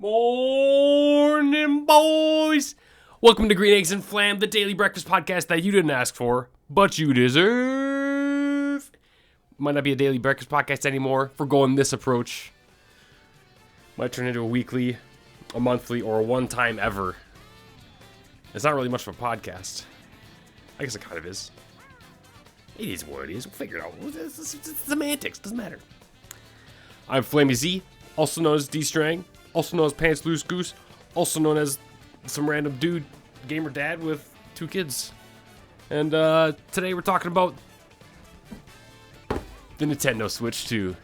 Morning, boys! Welcome to Green Eggs and Flam, the daily breakfast podcast that you didn't ask for, but you deserve. Might not be a daily breakfast podcast anymore if we're going this approach. Might turn into a weekly, a monthly, or a one-time ever. It's not really much of a podcast. I guess it kind of is. It is what it is. We'll figure it out. It's semantics. Doesn't matter. I'm Flamyz, also known as D-Strang, also known as Pants Loose Goose, also known as some random dude, gamer dad with 2 kids. And today we're talking about the Nintendo Switch 2.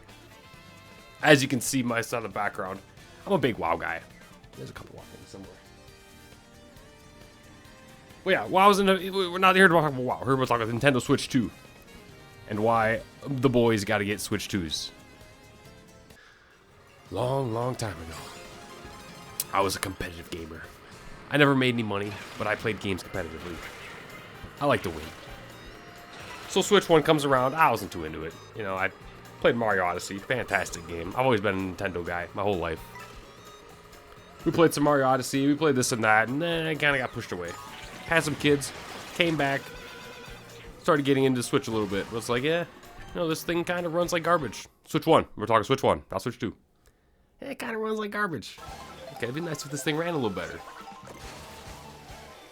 As you can see my son in the background, I'm a big WoW guy. There's a couple WoW things somewhere. Well, yeah, we're not here to talk about WoW. We're here to talk about Nintendo Switch 2. And why the boys gotta get Switch 2s. Long time ago, I was a competitive gamer. I never made any money, but I played games competitively. I like to win. So Switch 1 comes around, I wasn't too into it. You know, I played Mario Odyssey, fantastic game. I've always been a Nintendo guy my whole life. We played some Mario Odyssey, we played this and that, and then I kind of got pushed away. Had some kids, came back, started getting into Switch a little bit. Was like, yeah, you know, this thing kind of runs like garbage. Switch 1, we're talking Switch 1, not Switch 2. It kind of runs like garbage. Okay, it'd be nice if this thing ran a little better.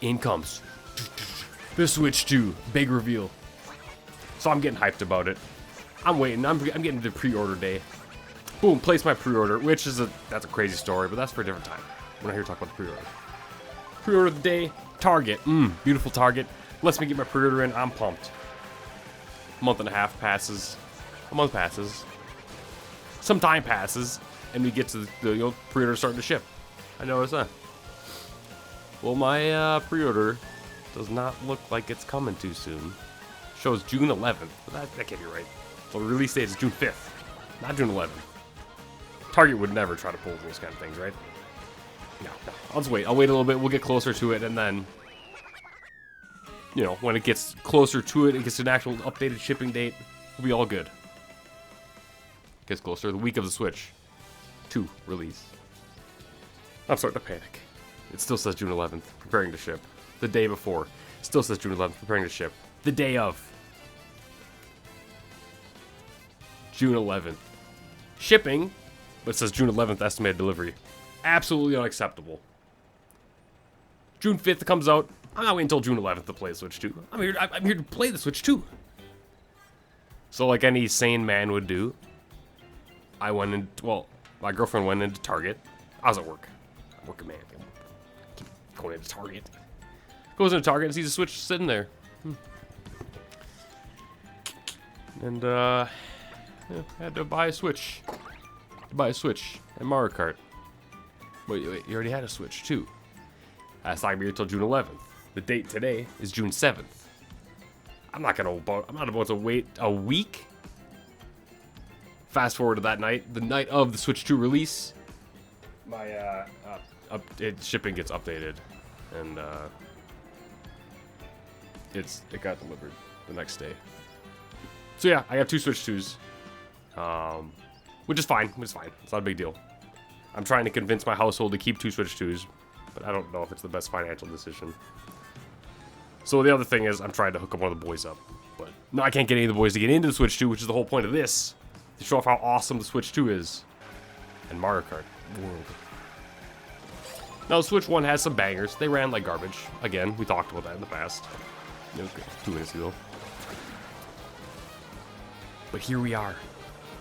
In comes the Switch 2, big reveal. So I'm getting hyped about it. I'm waiting. I'm getting to pre-order day. Boom, place my pre-order, which is that's a crazy story, but that's for a different time. We're not here to talk about the pre-order. Pre-order of the day, Target. Beautiful Target. Lets me get my pre-order in. I'm pumped. A month and a half passes. A month passes. Some time passes, and we get to the pre-order starting to ship. I noticed that. Well, my pre-order does not look like it's coming too soon. Shows June 11th, but that can't be right. So the release date is June 5th, not June 11th. Target would never try to pull those kind of things, right? No. I'll just wait. I'll wait a little bit. We'll get closer to it, and then, you know, when it gets closer to it, it gets an actual updated shipping date, we'll be all good. Gets closer. The week of the Switch 2 release. I'm starting to panic. It still says June 11th, preparing to ship. The day before, still says June 11th, preparing to ship. The day of, June 11th. Shipping, but it says June 11th estimated delivery. Absolutely unacceptable. June 5th comes out. I'm not waiting until June 11th to play the Switch 2. I'm here to play the Switch 2. So like any sane man would do, I went in, well, my girlfriend went into Target. I was at work. I'm working man. Keep going into Target. Goes into Target and sees a Switch sitting there. And, had to buy a Switch. And Mario Kart. Wait, you already had a Switch, too. That's not gonna be until June 11th. The date today is June 7th. I'm not about to wait a week. Fast forward to that night, the night of the Switch 2 release. My, shipping gets updated. And, it got delivered the next day. So yeah, I have 2 Switch 2s, which is fine. It's not a big deal. I'm trying to convince my household to keep 2 Switch 2s, but I don't know if it's the best financial decision. So the other thing is, I'm trying to hook up one of the boys up, but no, I can't get any of the boys to get into the Switch 2, which is the whole point of this, to show off how awesome the Switch 2 is, and Mario Kart World. Now, the Switch 1 has some bangers. They ran like garbage. Again, we talked about that in the past. It was 2 minutes ago. But here we are,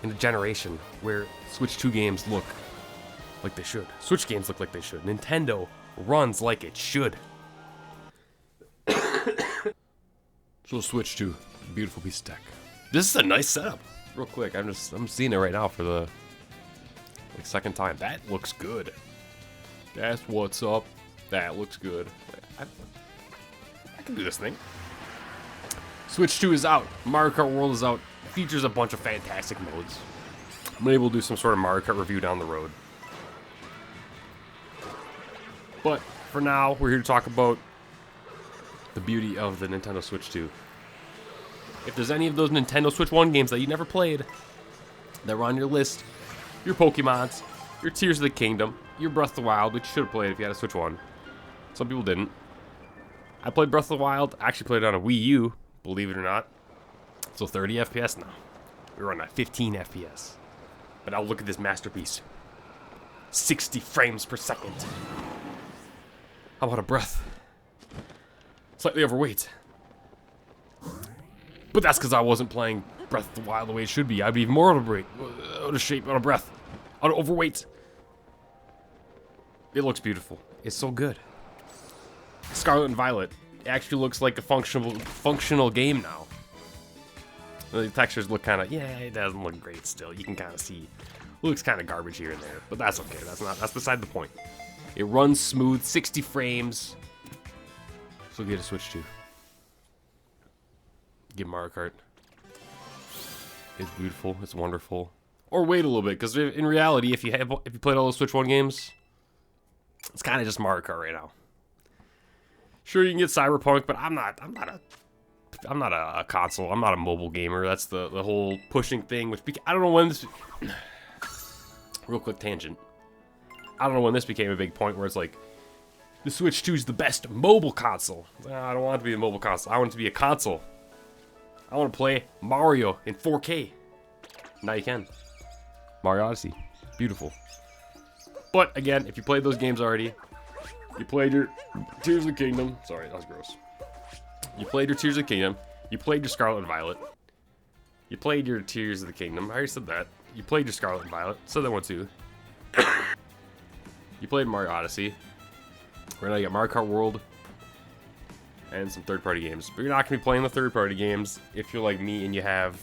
in a generation where Switch 2 games look like they should. Switch games look like they should. Nintendo runs like it should. So Switch 2, beautiful piece of tech. This is a nice setup. Real quick, I'm seeing it right now for the second time. That looks good. That's what's up. That looks good. I can do this thing. Switch 2 is out. Mario Kart World is out. Features a bunch of fantastic modes. Maybe we'll do some sort of Mario Kart review down the road. But for now, we're here to talk about the beauty of the Nintendo Switch 2. If there's any of those Nintendo Switch 1 games that you never played that were on your list, your Pokemons, your Tears of the Kingdom, your Breath of the Wild, which you should have played if you had a Switch 1. Some people didn't. I played Breath of the Wild. I actually played it on a Wii U, believe it or not. So 30 FPS now. We were on at 15 FPS. But now look at this masterpiece. 60 frames per second. I'm out of breath. Slightly overweight. But that's because I wasn't playing Breath of the Wild the way it should be. I'd be even more out of shape, out of breath, out of overweight. It looks beautiful. It's so good. Scarlet and Violet. It actually looks like a functional game now. The textures look kind of, yeah, it doesn't look great still. You can kind of see, it looks kind of garbage here and there, but that's okay. That's beside the point. It runs smooth, 60 frames. So get a Switch 2. Get Mario Kart. It's beautiful. It's wonderful. Or wait a little bit, because in reality, if you played all those Switch 1 games, it's kind of just Mario Kart right now. Sure, you can get Cyberpunk, but I'm not a console. I'm not a mobile gamer. That's the whole pushing thing. Which I don't know when this. Real quick tangent. I don't know when this became a big point where it's like, the Switch 2 is the best mobile console. I don't want it to be a mobile console. I want it to be a console. I want to play Mario in 4K. Now you can. Mario Odyssey. Beautiful. But again, if you played those games already, you played your Tears of the Kingdom. Sorry, that was gross. You played your Tears of the Kingdom. You played your Scarlet and Violet. You played your Tears of the Kingdom. I already said that. You played your Scarlet and Violet. Said that one too. You played Mario Odyssey. Right now you got Mario Kart World. And some third-party games. But you're not going to be playing the third-party games if you're like me and you have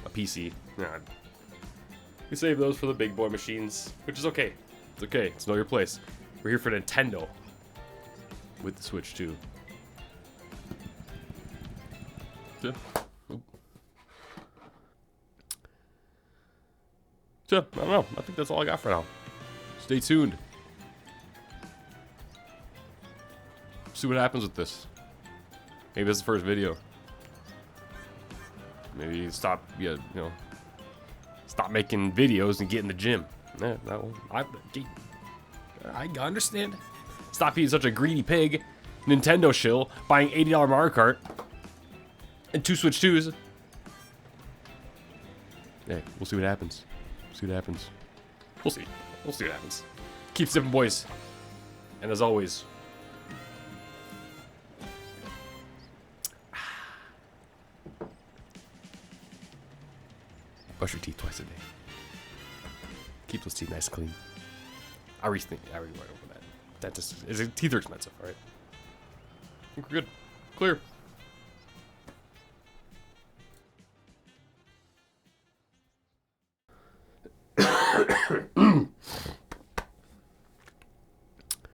a PC. Nah. You save those for the big boy machines, which is okay. It's okay. It's know your place. We're here for Nintendo. With the Switch 2. Yeah. So, I don't know. I think that's all I got for now. Stay tuned. See what happens with this. Maybe this is the first video. Maybe stop, stop making videos and get in the gym. Yeah, that one. I understand. Stop being such a greedy pig. Nintendo shill, buying $80 Mario Kart and 2 Switch 2s. Yeah, we'll see what happens. See what happens. We'll see. We'll see what happens. Keep sipping, boys. And as always, brush your teeth twice a day. Keep those teeth nice and clean. I already went over that. That just teeth are expensive, alright? I think we're good. Clear.